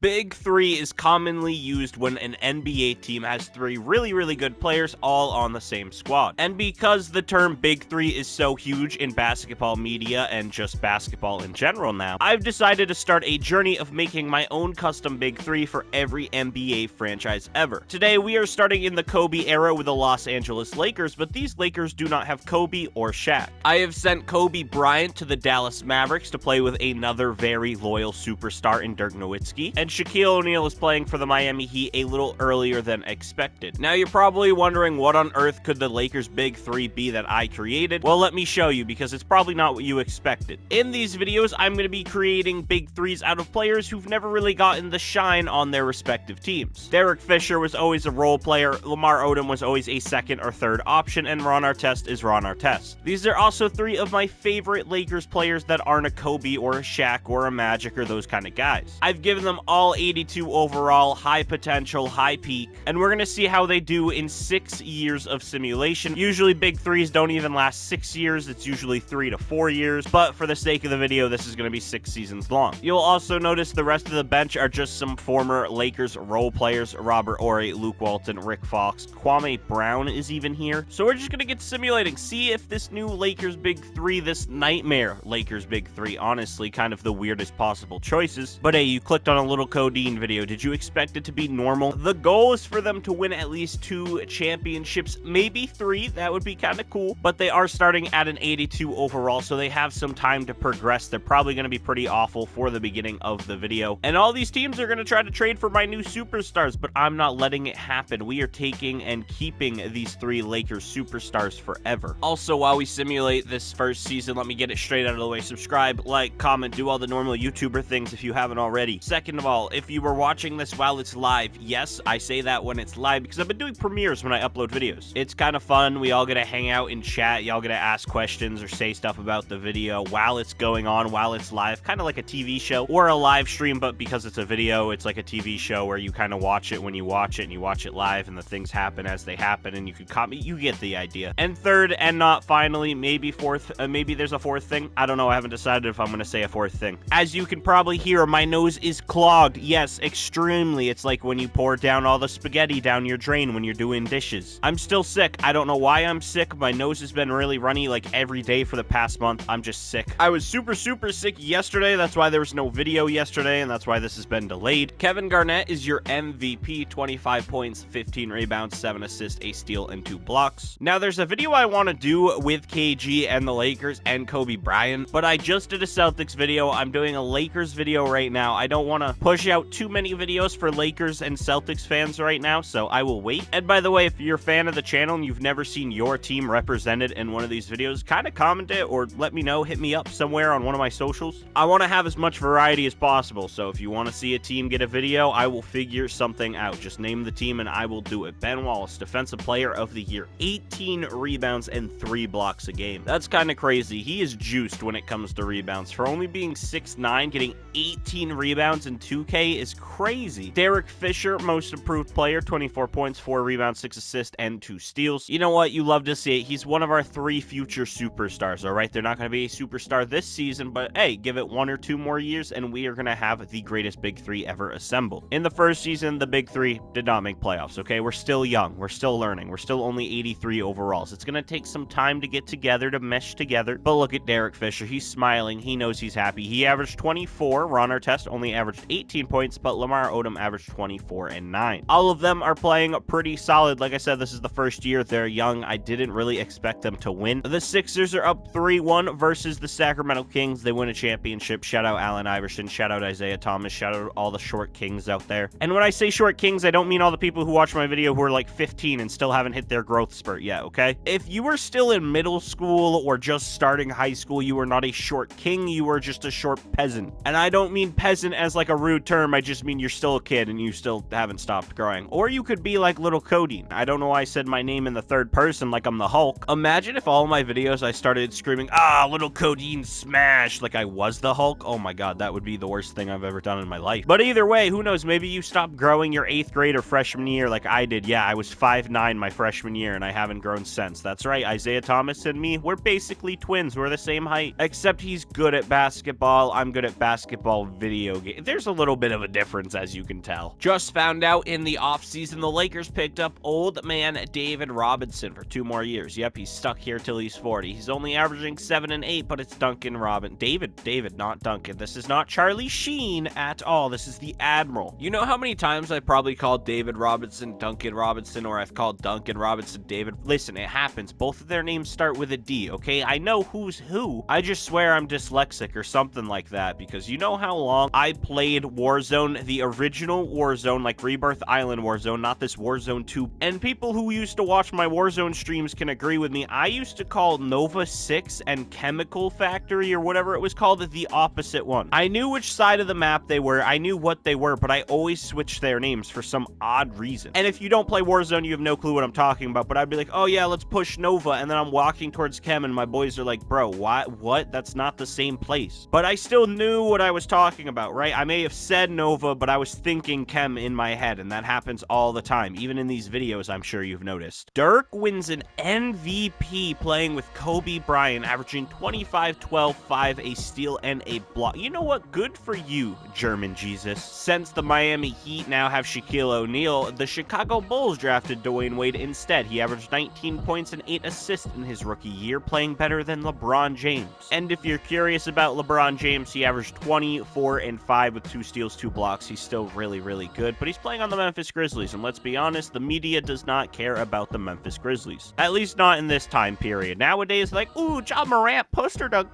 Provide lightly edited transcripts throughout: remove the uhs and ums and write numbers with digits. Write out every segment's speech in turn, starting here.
Big three is commonly used when an NBA team has three really good players all on the same squad. And because the term big three is so huge in basketball media and just basketball in general now, I've decided to start a journey of making my own custom big three for every NBA franchise ever. Today we are starting in the Kobe era with the Los Angeles Lakers, but these Lakers do not have Kobe or Shaq. I have sent Kobe Bryant to the Dallas Mavericks to play with another very loyal superstar in Dirk Nowitzki, and Shaquille O'Neal is playing for the Miami Heat a little earlier than expected. Now you're probably wondering what on earth could the Lakers big three be that I created? Well, let me show you, because it's probably not what you expected. In these videos, I'm going to be creating big threes out of players who've never really gotten the shine on their respective teams. Derek Fisher was always a role player, Lamar Odom was always a second or third option, and Ron Artest is Ron Artest. These are also three of my favorite Lakers players that aren't a Kobe or a Shaq or a Magic or those kind of guys. I've given them all 82 overall, high potential, high peak, and we're going to see how they do in 6 years of simulation. Usually big threes don't even last 6 years, it's usually 3 to 4 years, but for the sake of the video, this is going to be 6 seasons long. You'll also notice the rest of the bench are just some former Lakers role players: Robert Horry, Luke Walton, Rick Fox, Kwame Brown is even here. So we're just going to get simulating, see if this new Lakers big three, this nightmare Lakers big three, honestly kind of the weirdest possible choices. But hey, you clicked on a little codeine video. Did you expect it to be normal? The goal is for them to win at least 2 championships, maybe 3. That would be kind of cool. But they are starting at an 82 overall, so they have some time to progress. They're probably going to be pretty awful for the beginning of the video. And all these teams are going to try to trade for my new superstars, but I'm not letting it happen. We are taking and keeping these 3 Lakers superstars forever. Also, while we simulate this first season, let me get it straight out of the way. Subscribe, like, comment, do all the normal YouTuber things if you haven't already. Second of all, if you were watching this while it's live, yes, I say that when it's live because I've been doing premieres when I upload videos. It's kind of fun. We all get to hang out and chat. Y'all get to ask questions or say stuff about the video while it's going on, while it's live, kind of like a TV show or a live stream, but because it's a video, it's like a TV show where you kind of watch it when you watch it, and you watch it live, and the things happen as they happen, and you can comment. You get the idea. And third, and not finally, maybe fourth, maybe there's a fourth thing. I don't know. I haven't decided if I'm going to say a fourth thing. As you can probably hear, my nose is clogged. Yes, extremely. It's like when you pour down all the spaghetti down your drain when you're doing dishes. I'm still sick. I don't know why I'm sick. My nose has been really runny like every day for the past month. I'm just sick. I was super sick yesterday. That's why there was no video yesterday, and that's why this has been delayed. Kevin Garnett is your MVP. 25 points, 15 rebounds, 7 assists, a steal, and 2 blocks. Now, there's a video I want to do with KG and the Lakers and Kobe Bryant, but I just did a Celtics video. I'm doing a Lakers video right now. I don't want to push out too many videos for Lakers and Celtics fans right now, so I will wait. And by the way, if you're a fan of the channel and you've never seen your team represented in one of these videos, kind of comment it or let me know. Hit me up somewhere on one of my socials. I want to have as much variety as possible, so if you want to see a team get a video, I will figure something out. Just name the team and I will do it. Ben Wallace, Defensive Player of the Year, 18 rebounds and 3 blocks a game. That's kind of crazy. He is juiced when it comes to rebounds. For only being 6'9", getting 18 rebounds in 2K is crazy. Derek Fisher, Most Improved Player, 24 points, 4 rebounds, 6 assists, and 2 steals. You know what? You love to see it. He's one of our 3 future superstars, all right? They're not going to be a superstar this season, but hey, give it 1 or 2 more years, and we are going to have the greatest big 3 ever assembled. In the first season, the big 3 did not make playoffs, okay? We're still young. We're still learning. We're still only 83 overall, so it's going to take some time to get together, to mesh together. But look at Derek Fisher. He's smiling. He knows he's happy. He averaged 24. Ron Artest only averaged 18 points, but Lamar Odom averaged 24 and 9. All of them are playing pretty solid. Like I said, this is the first year. They're young. I didn't really expect them to win. The Sixers are up 3-1 versus the Sacramento Kings. They win a championship. Shout out Allen Iverson. Shout out Isaiah Thomas. Shout out all the short kings out there. And when I say short kings, I don't mean all the people who watch my video who are like 15 and still haven't hit their growth spurt yet, okay? If you were still in middle school or just starting high school, you were not a short king, you were just a short peasant. And I don't mean peasant as like a rude term, I just mean you're still a kid and you still haven't stopped growing. Or you could be like little Codeine. I don't know why I said my name in the third person like I'm the Hulk. Imagine if all my videos I started screaming, ah, little Codeine smash, like I was the Hulk. Oh my god, that would be the worst thing I've ever done in my life. But either way, who knows, maybe you stopped growing your 8th grade or freshman year like I did. Yeah, I was 5'9" my freshman year and I haven't grown since. That's right, Isaiah Thomas and me, we're basically twins. We're the same height, except he's good at basketball. I'm good at basketball video game. There's a little little bit of a difference, as you can tell. Just found out in the offseason, the Lakers picked up old man David Robinson for 2 more years. Yep, he's stuck here till he's 40. He's only averaging 7 and 8, but it's Duncan Robin. David, not Duncan. This is not Charlie Sheen at all. This is the Admiral. You know how many times I've probably called David Robinson Duncan Robinson, or I've called Duncan Robinson David? Listen, it happens. Both of their names start with a D, okay? I know who's who. I just swear I'm dyslexic or something like that, because you know how long I played Warzone, the original Warzone, like Rebirth Island Warzone, not this Warzone 2. And people who used to watch my Warzone streams can agree with me. I used to call Nova 6 and Chemical Factory, or whatever it was called, the opposite one. I knew which side of the map they were, I knew what they were, but I always switched their names for some odd reason. And if you don't play Warzone, you have no clue what I'm talking about, but I'd be like, oh yeah, let's push Nova, and then I'm walking towards Chem, and my boys are like, bro, what? That's not the same place. But I still knew what I was talking about, right? I may have said Nova, but I was thinking Chem in my head, and that happens all the time, even in these videos, I'm sure you've noticed. Dirk wins an MVP playing with Kobe Bryant, averaging 25, 12, 5, a steal, and a block. You know what? Good for you, German Jesus. Since the Miami Heat now have Shaquille O'Neal, the Chicago Bulls drafted Dwyane Wade instead. He averaged 19 points and 8 assists in his rookie year, playing better than LeBron James. And if you're curious about LeBron James, he averaged 24 and 5 with 2 steals, 2 blocks. He's still really, really good, but he's playing on the Memphis Grizzlies, and let's be honest, the media does not care about the Memphis Grizzlies. At least not in this time period. Nowadays, like, ooh, Ja Morant, poster dunk.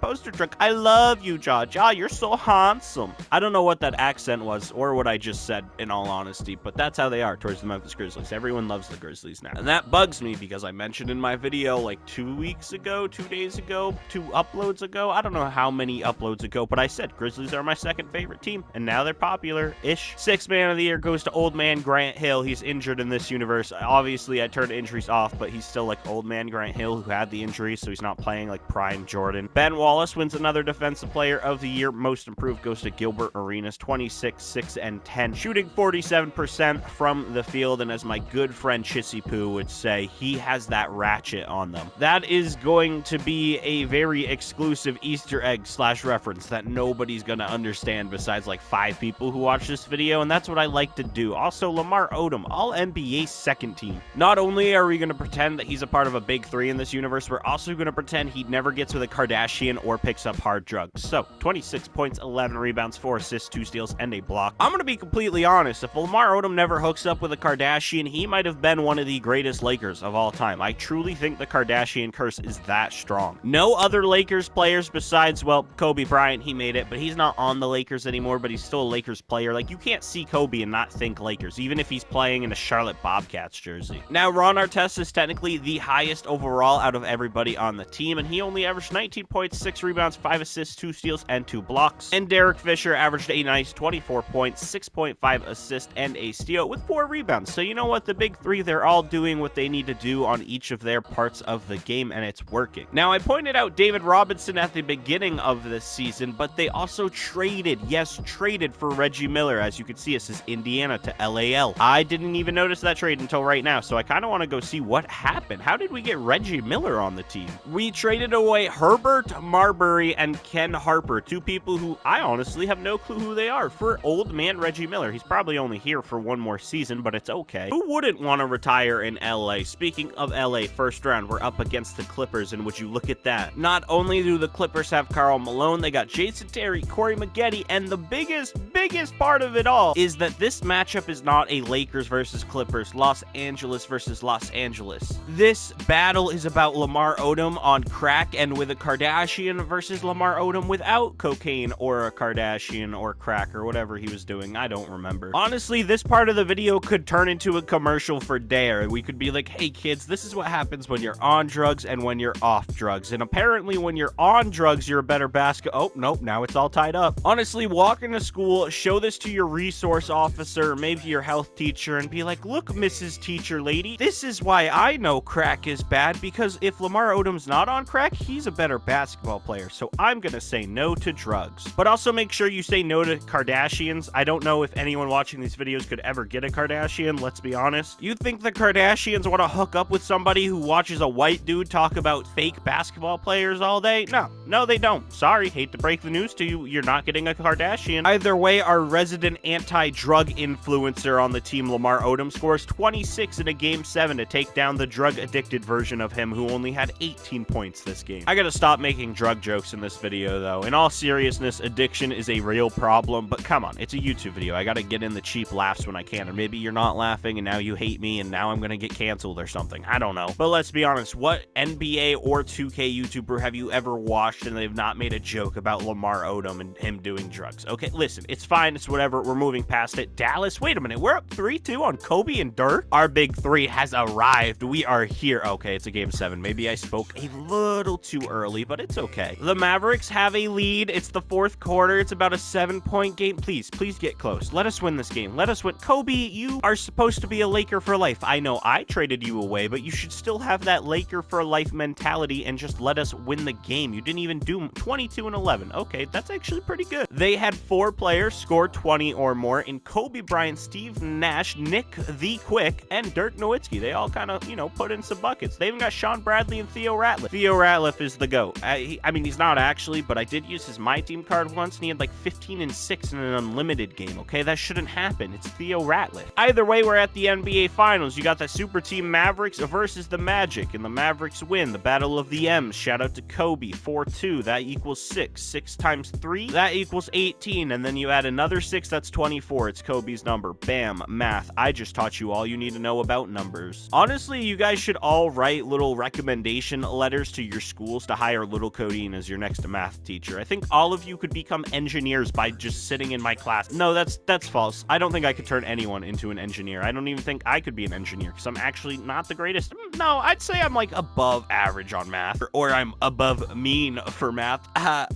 I love you, Ja. Ja, you're so handsome. I don't know what that accent was, or what I just said, in all honesty, but that's how they are towards the Memphis Grizzlies. Everyone loves the Grizzlies now. And that bugs me, because I mentioned in my video, like, 2 weeks ago, 2 days ago, 2 uploads ago, I don't know how many uploads ago, but I said Grizzlies are my second favorite team, and now they're popular-ish. 6th man of the year goes to old man Grant Hill. He's injured in this universe. Obviously, I turned injuries off, but he's still like old man Grant Hill, who had the injury, so he's not playing like prime Jordan. Ben Wallace wins another defensive player of the year. Most improved goes to Gilbert Arenas, 26, 6, and 10, shooting 47% from the field, and as my good friend Chissy Poo would say, he has that ratchet on them. That is going to be a very exclusive Easter egg / reference that nobody's gonna understand besides like 5 people who watch this video, and that's what I like to do. Also, Lamar Odom, all NBA second team. Not only are we gonna pretend that he's a part of a big 3 in this universe, we're also gonna pretend he never gets with a Kardashian or picks up hard drugs. So, 26 points, 11 rebounds, 4 assists, 2 steals, and a block. I'm gonna be completely honest, if Lamar Odom never hooks up with a Kardashian, he might have been one of the greatest Lakers of all time. I truly think the Kardashian curse is that strong. No other Lakers players besides, well, Kobe Bryant, he made it, but he's not on the Lakers anymore, but he's still a Lakers player. Like, you can't see Kobe and not think Lakers, even if he's playing in a Charlotte Bobcats jersey. Now, Ron Artest is technically the highest overall out of everybody on the team, and he only averaged 19 points, 6 rebounds, 5 assists, 2 steals, and 2 blocks. And Derek Fisher averaged a nice 24 points, 6.5 assists, and a steal with 4 rebounds. So you know what? The big 3, they're all doing what they need to do on each of their parts of the game, and it's working. Now, I pointed out David Robinson at the beginning of this season, but they also traded, yes, traded for Reggie Miller. As you can see, it says Indiana to LAL. I didn't even notice that trade until right now, so I kind of want to go see what happened. How did we get Reggie Miller on the team? We traded away Herbert Marbury and Ken Harper, 2 people who I honestly have no clue who they are, for old man Reggie Miller. He's probably only here for 1 more season, but it's okay. Who wouldn't want to retire in LA? Speaking of LA, first round, we're up against the Clippers, and would you look at that? Not only do the Clippers have Karl Malone, they got Jason Terry, Corey Maggette, and the biggest part of it all is that this matchup is not a Lakers versus Clippers, Los Angeles versus Los Angeles. This battle is about Lamar Odom on crack and with a Kardashian versus Lamar Odom without cocaine or a Kardashian or crack or whatever he was doing. I don't remember. Honestly, this part of the video could turn into a commercial for Dare. We could be like, hey kids, this is what happens when you're on drugs and when you're off drugs. And apparently when you're on drugs, you're a better oh, nope, now it's all tied up. Honestly, walk into school, show this to your resource officer, maybe your health teacher, and be like, look, Mrs. Teacher Lady, this is why I know crack is bad, because if Lamar Odom's not on crack, he's a better basketball player, so I'm gonna say no to drugs. But also make sure you say no to Kardashians. I don't know if anyone watching these videos could ever get a Kardashian, let's be honest. You think the Kardashians want to hook up with somebody who watches a white dude talk about fake basketball players all day? No, they don't. Sorry, hate to break the news to you, you're not getting a Kardashian. Either way, way, our resident anti-drug influencer on the team, Lamar Odom, scores 26 in a Game 7 to take down the drug-addicted version of him who only had 18 points this game. I gotta stop making drug jokes in this video, though. In all seriousness, addiction is a real problem, but come on, it's a YouTube video. I gotta get in the cheap laughs when I can, or maybe you're not laughing and now you hate me and now I'm gonna get canceled or something. I don't know. But let's be honest, what NBA or 2K YouTuber have you ever watched and they've not made a joke about Lamar Odom and him doing drugs? Okay, listen, it's fine, it's whatever, we're moving past it. Dallas, wait a minute, we're up 3-2 on Kobe and Dirk? Our big three has arrived. We are here. Okay, it's a Game 7. Maybe I spoke a little too early, but it's okay. The Mavericks have a lead. It's the fourth quarter. It's about a 7-point game. Please get close. Let us win this game. Let us win. Kobe, you are supposed to be a Laker for life. I know I traded you away, but you should still have that Laker for life mentality and just let us win the game. You didn't even do 22 and 11. Okay, that's actually pretty good. They had 4 players score 20 or more in Kobe Bryant, Steve Nash, Nick the Quick, and Dirk Nowitzki. They all kind of, put in some buckets. They even got Sean Bradley and Theo Ratliff. Theo Ratliff is the GOAT. I mean, he's not actually, but I did use his My Team card once, and he had like 15 and 6 in an unlimited game, okay? That shouldn't happen. It's Theo Ratliff. Either way, we're at the NBA Finals. You got the super team Mavericks versus the Magic, and the Mavericks win. The Battle of the M's. Shout out to Kobe. 4-2. That equals 6. 6 times 3. That equals 18, and then you add another 6. That's 24. It's Kobe's number. Bam. Math. I just taught you all you need to know about numbers. Honestly, you guys should all write little recommendation letters to your schools to hire little Codeine as your next math teacher. I think all of you could become engineers by just sitting in my class. No, that's false. I don't think I could turn anyone into an engineer. I don't even think I could be an engineer because I'm actually not the greatest. No, I'd say I'm like above average on math, or I'm above mean for math.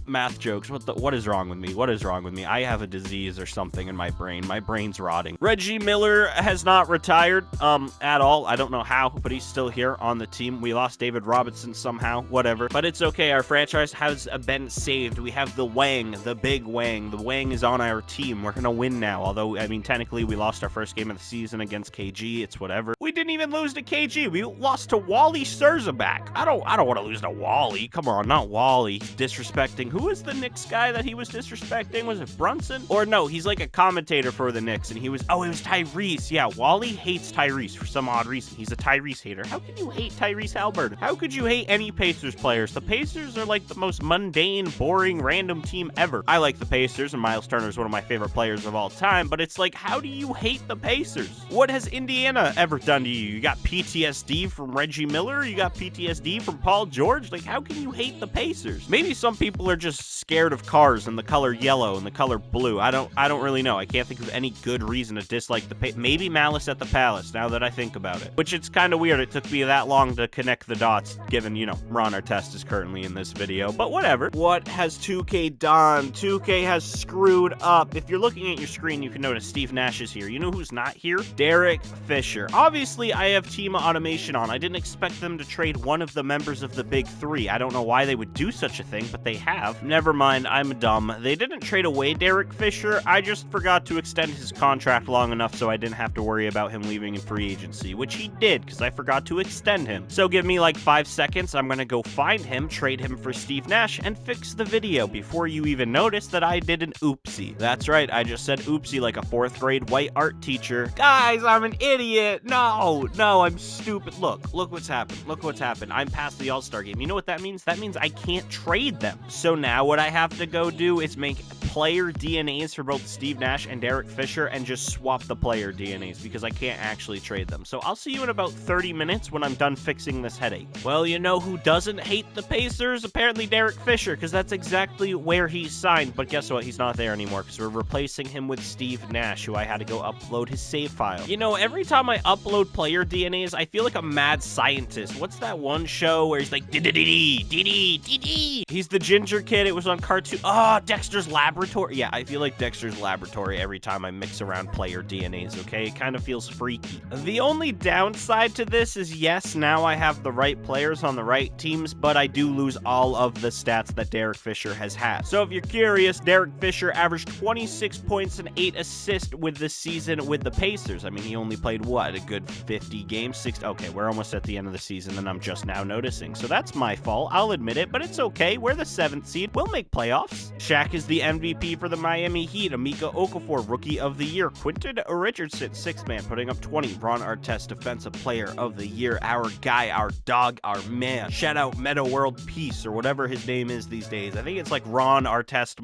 Math jokes. What is wrong with me? What is wrong with me? I have a disease or something in my brain. My brain's rotting. Reggie Miller has not retired at all. I don't know how, but he's still here on the team. We lost David Robinson somehow, whatever. But it's okay. Our franchise has been saved. We have the Wang, the big Wang. The Wang is on our team. We're gonna win now. Although, I mean, technically, we lost our first game of the season against KG. It's whatever. We didn't even lose to KG. We lost to Wally Szczerbiak. I don't want to lose to Wally. Come on, not Wally. Disrespecting. Who was the Knicks guy that he was disrespecting? Was it Brunson? Or no, he's like a commentator for the Knicks, and he was, oh, it was Tyrese. Yeah, Wally hates Tyrese for some odd reason. He's a Tyrese hater. How can you hate Tyrese Halliburton? How could you hate any Pacers players? The Pacers are like the most mundane, boring, random team ever. I like the Pacers, and Miles Turner is one of my favorite players of all time, but it's like, how do you hate the Pacers? What has Indiana ever done to you? You got PTSD from Reggie Miller? You got PTSD from Paul George? Like, how can you hate the Pacers? Maybe some people are just scared of cars and the color yellow and the color blue. I don't really know. I can't think of any good reason to dislike the maybe Malice at the Palace, now that I think about it. Which it's kind of weird. It took me that long to connect the dots, given, Ron Artest is currently in this video, but whatever. What has 2K done? 2K has screwed up. If you're looking at your screen, you can notice Steve Nash is here. You know who's not here? Derek Fisher. Obviously, I have team automation on. I didn't expect them to trade one of the members of the big three. I don't know why they would do such a thing, but they have. Never mind, I'm dumb. They didn't trade away Derek Fisher. I just forgot to extend his contract long enough so I didn't have to worry about him leaving in free agency, which he did because I forgot to extend him. So give me like 5 seconds. I'm gonna go find him, trade him for Steve Nash, and fix the video before you even notice that I did an oopsie. That's right, I just said oopsie like a 4th grade white art teacher. Guys, I'm an idiot. No, I'm stupid. Look what's happened. Look what's happened. I'm past the All-Star game. You know what that means? That means I can't trade them. So now what I have to go do is make player DNAs for both Steve Nash and Derek Fisher and just swap the player DNAs because I can't actually trade them. So I'll see you in about 30 minutes when I'm done fixing this headache. Well, you know who doesn't hate the Pacers? Apparently Derek Fisher, because that's exactly where he's signed. But guess what? He's not there anymore because we're replacing him with Steve Nash, who I had to go upload his save file. Every time I upload player DNAs, I feel like a mad scientist. What's that one show where he's like, dee-dee-dee-dee-dee-dee-dee? He's the ginger kid. It was on cartoon. Oh, Dexter's Laboratory. Yeah, I feel like Dexter's Laboratory every time I mix around player DNAs, okay? It kind of feels freaky. The only downside to this is, yes, now I have the right players on the right teams, but I do lose all of the stats that Derek Fisher has had. So if you're curious, Derek Fisher averaged 26 points and 8 assists with this season with the Pacers. I mean, he only played, what, a good 50 games, 60. Okay, we're almost at the end of the season, and I'm just now noticing. So that's my fault. I'll admit it, but it's okay. We're the 7th seed. We'll make playoffs. Shaq is the MVP for the Miami Heat. Emeka Okafor, Rookie of the Year. Quentin Richardson, 6th man, putting up 20. Ron Artest, Defensive Player of the Year. Our guy, our dog, our man. Shout out Meta World Peace, or whatever his name is these days. I think it's like Ron Artest,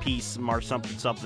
Peace,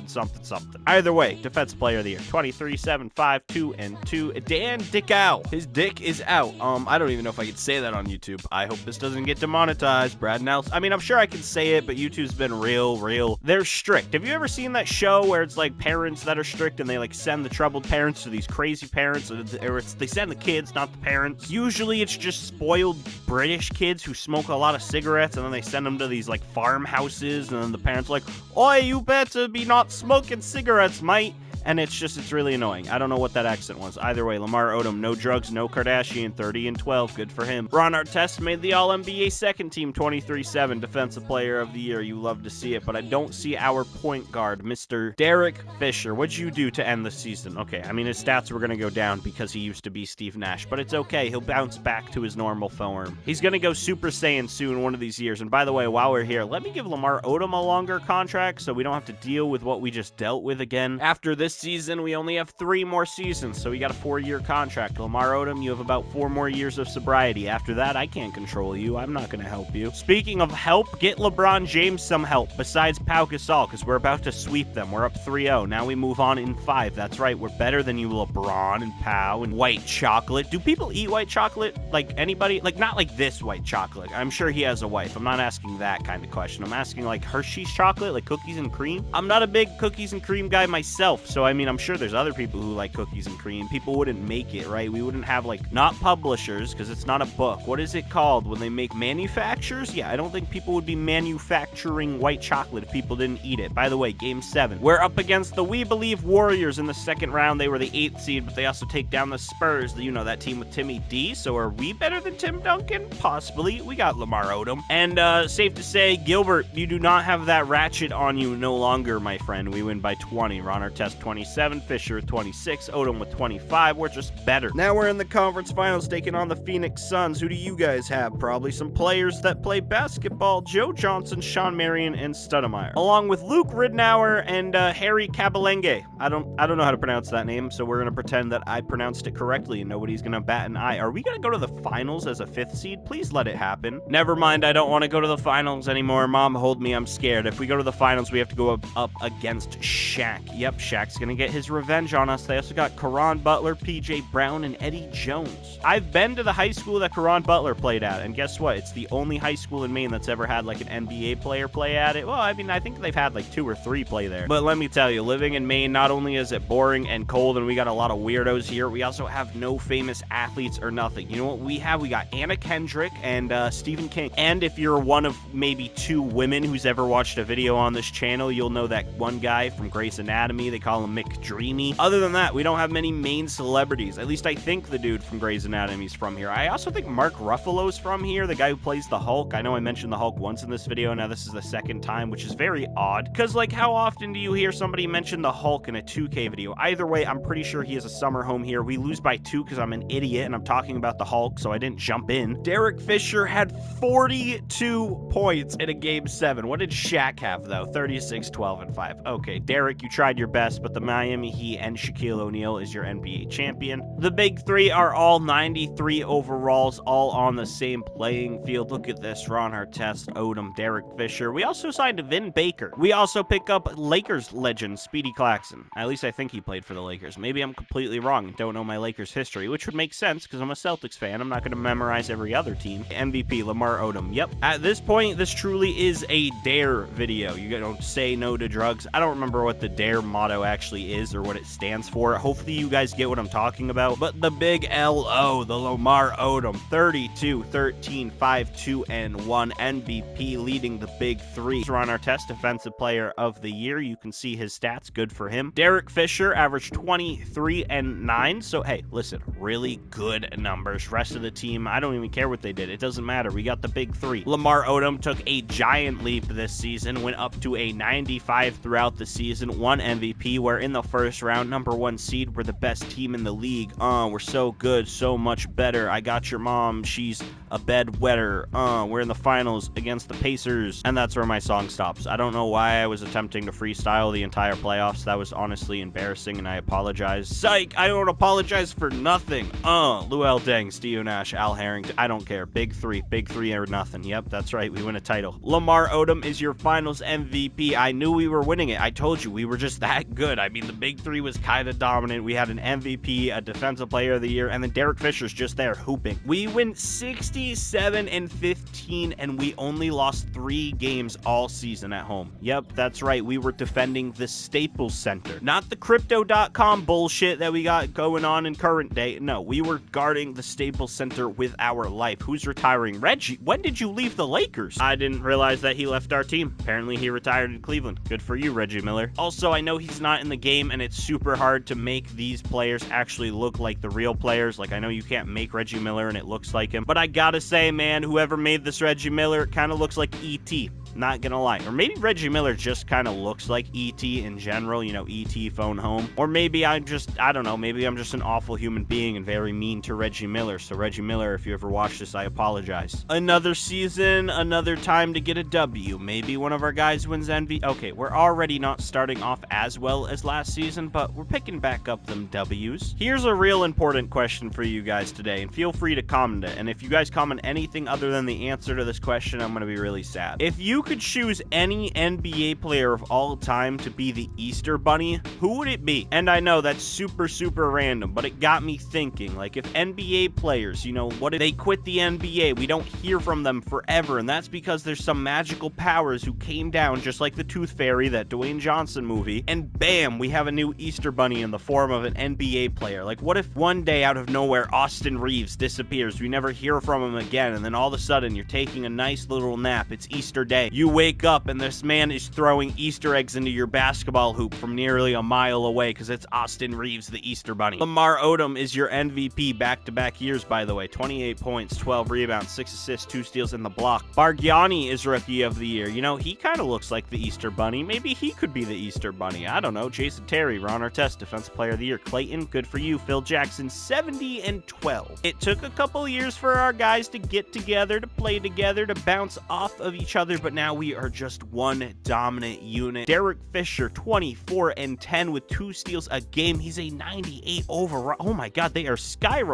something. Either way, Defensive Player of the Year. 23, 7, 5, 2, and 2. Dan Dickow. His dick is out. I don't even know if I can say that on YouTube. I hope this doesn't get demonetized. Brad Nelson. I mean, I'm sure I can say it, but YouTube's been real. They're strict. Have you ever seen that show where it's like parents that are strict and they like send the troubled parents to these crazy parents, or they send the kids, not the parents? Usually it's just spoiled British kids who smoke a lot of cigarettes, and then they send them to these like farmhouses, and then the parents are like, oi, you better be not smoking cigarettes, mate. And it's really annoying. I don't know what that accent was. Either way, Lamar Odom, no drugs, no Kardashian, 30 and 12, good for him. Ron Artest made the All-NBA second team, 23-7, Defensive Player of the Year. You love to see it, but I don't see our point guard, Mr. Derek Fisher. What'd you do to end the season? Okay, I mean, his stats were going to go down because he used to be Steve Nash, but it's okay. He'll bounce back to his normal form. He's going to go Super Saiyan soon one of these years. And by the way, while we're here, let me give Lamar Odom a longer contract so we don't have to deal with what we just dealt with again. After this season, we only have 3 more seasons, so we got a 4-year contract. Lamar Odom, you have about 4 more years of sobriety. After that, I can't control you. I'm not going to help you. Speaking of help, get LeBron James some help besides Pau Gasol, because we're about to sweep them. We're up 3-0. Now we move on in 5. That's right. We're better than you, LeBron and Pau and white chocolate. Do people eat white chocolate? Like anybody? Like not like this white chocolate. I'm sure he has a wife. I'm not asking that kind of question. I'm asking like Hershey's chocolate, like cookies and cream. I'm not a big cookies and cream guy myself, so I mean, I'm sure there's other people who like cookies and cream. People wouldn't make it, right? We wouldn't have like, not publishers, because it's not a book. What is it called when they make manufacturers? Yeah, I don't think people would be manufacturing white chocolate if people didn't eat it. By the way, game 7. We're up against the We Believe Warriors in the second round. They were the 8th seed, but they also take down the Spurs. You know, that team with Timmy D. So are we better than Tim Duncan? Possibly. We got Lamar Odom. And safe to say, Gilbert, you do not have that ratchet on you no longer, my friend. We win by 20. Ron Artest 27, Fisher with 26, Odom with 25. We're just better. Now we're in the conference finals taking on the Phoenix Suns. Who do you guys have? Probably some players that play basketball. Joe Johnson, Sean Marion, and Stoudemire, along with Luke Ridnour and Harry Kabalenge. I don't know how to pronounce that name, so we're gonna pretend that I pronounced it correctly and nobody's gonna bat an eye. Are we gonna go to the finals as a 5th seed? Please let it happen. Never mind, I don't want to go to the finals anymore. Mom, hold me, I'm scared. If we go to the finals, we have to go up against Shaq. Yep, Shaq's gonna get his revenge on us. They also got Caron Butler, PJ Brown, and Eddie Jones. I've been to the high school that Caron Butler played at, and guess what? It's the only high school in Maine that's ever had like an NBA player play at it. Well, I mean, I think they've had like 2 or 3 play there. But let me tell you, living in Maine, not only is it boring and cold and we got a lot of weirdos here, we also have no famous athletes or nothing. You know what we have? We got Anna Kendrick and Stephen King. And if you're one of maybe 2 women who's ever watched a video on this channel, you'll know that one guy from Grey's Anatomy. They call him McDreamy. Other than that, we don't have many Maine celebrities. At least I think the dude from Grey's Anatomy is from here. I also think Mark Ruffalo's from here, the guy who plays the Hulk. I know I mentioned the Hulk once in this video. Now this is the 2nd time, which is very odd. Because, like, how often do you hear somebody mention the Hulk in a 2K video? Either way, I'm pretty sure he has a summer home here. We lose by 2 because I'm an idiot and I'm talking about the Hulk, so I didn't jump in. Derek Fisher had 42 points in a game 7. What did Shaq have, though? 36, 12, and 5. Okay, Derek, you tried your best, but the Miami Heat and Shaquille O'Neal is your NBA champion. The big 3 are all 93 overalls, all on the same playing field. Look at this. Ron Artest, Odom, Derek Fisher. We also signed Vin Baker. We also pick up Lakers legend Speedy Claxton. At least I think he played for the Lakers. Maybe I'm completely wrong and don't know my Lakers history, which would make sense because I'm a Celtics fan. I'm not going to memorize every other team. MVP, Lamar Odom. Yep. At this point, this truly is a dare video. You don't say no to drugs. I don't remember what the dare motto actually is or what it stands for. Hopefully you guys get what I'm talking about. But the big LO, the Lamar Odom, 32, 13, 5, 2, and 1 MVP, leading the big 3. Ron Artest, Defensive Player of the Year. You can see his stats. Good for him. Derek Fisher averaged 23 and 9. So, hey, listen, really good numbers. Rest of the team, I don't even care what they did. It doesn't matter. We got the big 3. Lamar Odom took a giant leap this season, went up to a 95 throughout the season, 1 MVP, where nowhere in the first round, #1 seed. We're the best team in the league. We're so good, so much better. I got your mom, she's a bedwetter. We're in the finals against the Pacers. And that's where my song stops. I don't know why I was attempting to freestyle the entire playoffs. That was honestly embarrassing, and I apologize. Psych, I don't apologize for nothing. Luol Deng, Steve Nash, Al Harrington. I don't care. Big three or nothing. Yep, that's right. We win a title. Lamar Odom is your finals MVP. I knew we were winning it. I told you, we were just that good. I mean, the big three was kind of dominant. We had an MVP, a defensive player of the year, and then Derek Fisher's just there hooping. We win 67-15, and we only lost 3 games all season at home. Yep, that's right. We were defending the Staples Center, not the Crypto.com bullshit that we got going on in current day. No, we were guarding the Staples Center with our life. Who's retiring? Reggie, when did you leave the Lakers? I didn't realize that he left our team. Apparently he retired in Cleveland. Good for you, Reggie Miller. Also, I know he's not in the game, and it's super hard to make these players actually look like the real players. Like, I know you can't make Reggie Miller and it looks like him, but I gotta say, man, whoever made this Reggie Miller kind of looks like E.T. Not gonna lie. Or maybe Reggie Miller just kind of looks like E.T. in general, you know, E.T. phone home. Or maybe I don't know, maybe I'm just an awful human being and very mean to Reggie Miller. So Reggie Miller, if you ever watch this, I apologize. Another season, another time to get a W. Maybe one of our guys wins MVP. Okay, we're already not starting off as well as last season, but we're picking back up them W's. Here's a real important question for you guys today, and feel free to comment it. And if you guys comment anything other than the answer to this question, I'm gonna be really sad. If you could choose any NBA player of all time to be the Easter Bunny, who would it be? And I know that's super random, but it got me thinking, like, if NBA players, you know, what if they quit the NBA? We don't hear from them forever, and that's because there's some magical powers who came down, just like the Tooth Fairy, that Dwayne Johnson movie, and bam, we have a new Easter Bunny in the form of an NBA player. Like, what if one day out of nowhere Austin Reeves disappears, we never hear from him again, and then all of a sudden you're taking a nice little nap, it's Easter Day, you wake up and this man is throwing Easter eggs into your basketball hoop from nearly a mile away because it's Austin Reeves, the Easter Bunny. Lamar Odom is your MVP back-to-back years, by the way. 28 points, 12 rebounds, 6 assists, 2 steals in the block. Bargnani is Rookie of the Year. You know, he kind of looks like the Easter Bunny. Maybe he could be the Easter Bunny. I don't know. Jason Terry, Ron Artest, Defensive Player of the Year. Clayton, good for you. Phil Jackson, 70-12. It took a couple years for our guys to get together, to play together, to bounce off of each other, but now we are just one dominant unit. Derek Fisher, 24-10 with 2 steals a game. He's a 98 overall. Oh my god, they are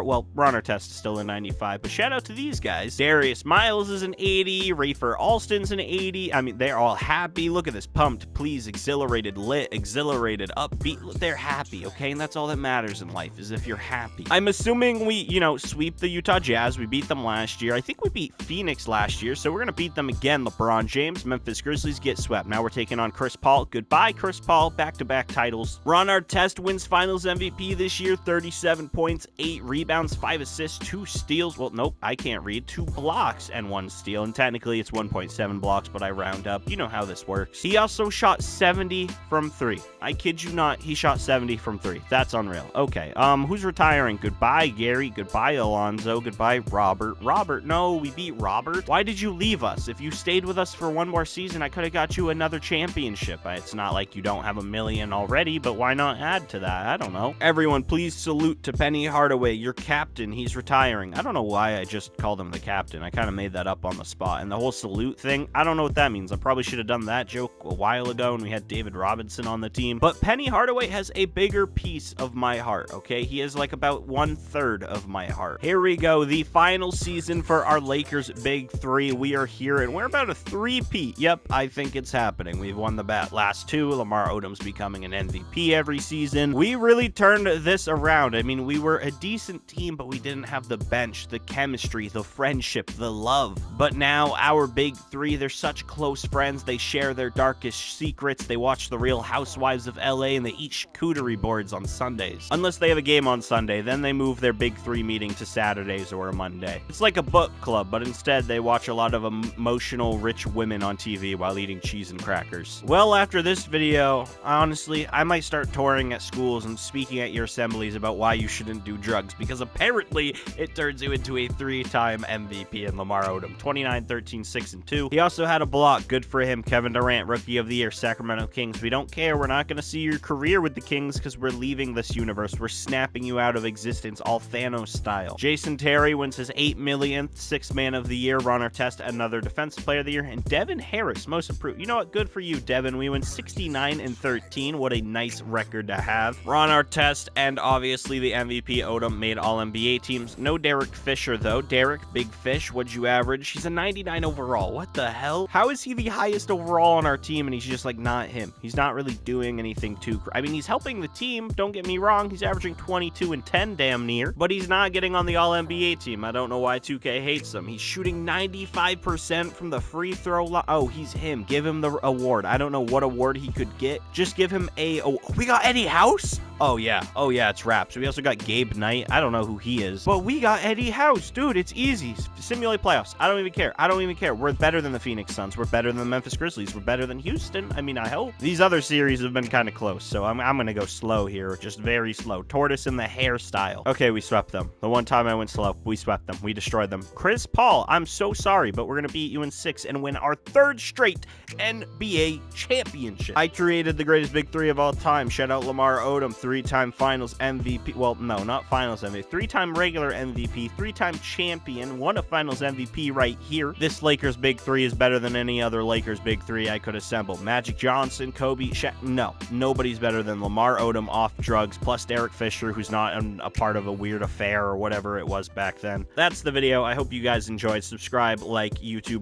well, Ron Artest is still a 95, but shout out to these guys. Darius Miles is an 80. Rafer Alston's an 80. I mean, they're all happy. Look at this. Pumped, pleased, exhilarated, lit, exhilarated, upbeat. They're happy, okay? And that's all that matters in life, is if you're happy. I'm assuming we, you know, sweep the Utah Jazz. We beat them last year. I think we beat Phoenix last year, so we're gonna beat them again. LeBron James, Memphis Grizzlies get swept. Now we're taking on Chris Paul. Goodbye, Chris Paul. Back-to-back titles. Ron Artest wins Finals MVP this year. 37 points, 8 rebounds, 5 assists, 2 steals. Well, nope, I can't read. 2 blocks and 1 steal. And technically it's 1.7 blocks, but I round up. You know how this works. He also shot 70 from 3. I kid you not, he shot 70 from 3. That's unreal. Okay, who's retiring? Goodbye, Gary. Goodbye, Alonzo. Goodbye, Robert. Robert, no, we beat Robert. Why did you leave us? If you stayed with us for one more season, I could have got you another championship. It's not like you don't have a million already, but why not add to that? I don't know. Everyone, please salute to Penny Hardaway, your captain. He's retiring. I don't know why I just called him the captain. I kind of made that up on the spot. And the whole salute thing, I don't know what that means. I probably should have done that joke a while ago when we had David Robinson on the team. But Penny Hardaway has a bigger piece of my heart, okay? He is like about 1/3 of my heart. Here we go. The final season for our Lakers Big Three. We are here, and we're about a 3-peat. Yep, I think it's happening. We've won the last 2. Lamar Odom's becoming an MVP every season. We really turned this around. I mean, we were a decent team, but we didn't have the bench, the chemistry, the friendship, the love. But now our Big Three, they're such close friends. They share their darkest secrets. They watch the Real Housewives of LA, and they eat charcuterie boards on Sundays. Unless they have a game on Sunday, then they move their Big Three meeting to Saturdays or a Monday. It's like a book club, but instead they watch a lot of emotional, rich women on TV while eating cheese and crackers. Well, after this video, honestly, I might start touring at schools and speaking at your assemblies about why you shouldn't do drugs, because apparently it turns you into a 3-time MVP in Lamar Odom. 29, 13, 6, and 2. He also had a block. Good for him. Kevin Durant, Rookie of the Year, Sacramento Kings. We don't care. We're not going to see your career with the Kings because we're leaving this universe. We're snapping you out of existence, all Thanos style. Jason Terry wins his 8 millionth Sixth Man of the Year. Ron Artest, another Defensive Player of the Year. And Devin Harris, Most Improved. You know what? Good for you, Devin. We win 69 and 13. What a nice record to have. Ron Artest and obviously the MVP Odom made All-NBA teams. No Derek Fisher, though. Derek, big fish. What'd you average? He's a 99 overall. What the hell? How is he the highest overall on our team and he's just like not him? He's not really doing anything too. I mean, he's helping the team. Don't get me wrong. He's averaging 22 and 10 damn near, but he's not getting on the All-NBA team. I don't know why 2K hates him. He's shooting 95% from the free throw line. Oh, he's him. Give him the award. I don't know what award he could get. Just give him a... Oh, we got Eddie House? Oh, yeah. Oh, yeah, it's wraps. We also got Gabe Knight. I don't know who he is, but we got Eddie House. Dude, it's easy. Simulate playoffs. I don't even care. I don't even care. We're better than the Phoenix Suns. We're better than the Memphis Grizzlies. We're better than Houston. I mean, I hope. These other series have been kind of close, so I'm going to go slow here. Just very slow. Tortoise in the hairstyle. Okay, we swept them. The one time I went slow, we swept them. We destroyed them. Chris Paul, I'm so sorry, but we're going to beat you in 6 and win our 3rd straight NBA championship. I created the greatest big 3 of all time. Shout out Lamar Odom, 3-time finals MVP. Well, no, not finals MVP. 3-time regular MVP, 3-time champion, won a finals MVP right here. This Lakers big 3 is better than any other Lakers big 3 I could assemble. Magic Johnson, Kobe, Shaq. No, nobody's better than Lamar Odom off drugs, plus Derek Fisher, who's not a part of a weird affair or whatever it was back then. That's the video. I hope you guys enjoyed. Subscribe, like, YouTube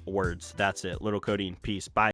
words. That's it. Little Codeine. Peace. Bye.